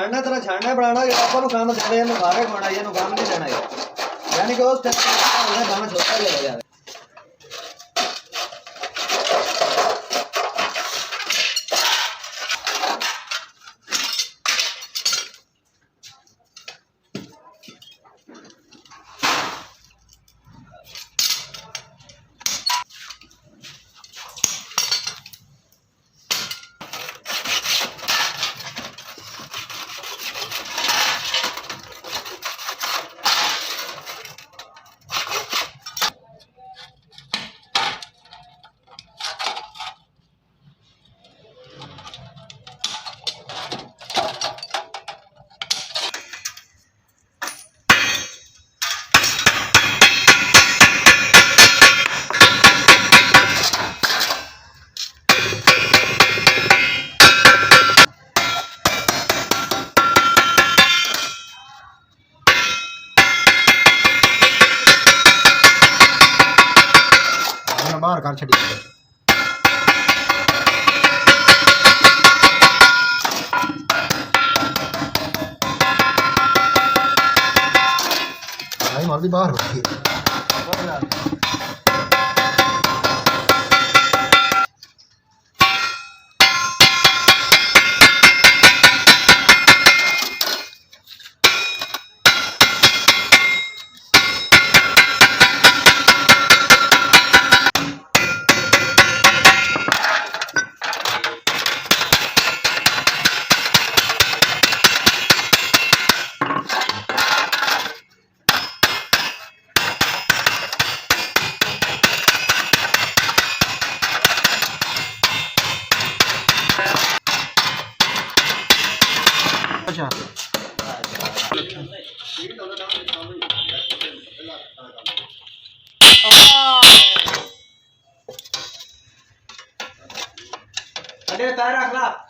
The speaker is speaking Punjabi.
ਛਾੜਨਾ ਤੇਰਾ ਛਾੜਨਾ ਬਣਾਣਾ ਜੇ ਆਪਾਂ ਨੂੰ ਕੰਮ ਦੇ ਦੇ ਇਹਨੂੰ ਸਾਰੇ ਖਾਣਾ ਇਹਨੂੰ ਕੰਮ ਨਹੀਂ ਦੇਣਾ ਯਾਨੀ ਕਿ ਉਸ ਟਾਈਮ ਕੰਮ ਛੋਟਾ ਜਿਹਾ ਹੋ ਜਾਵੇ बाहर कर छड़ी मार दी बाहर होती है अरे पैर रख ला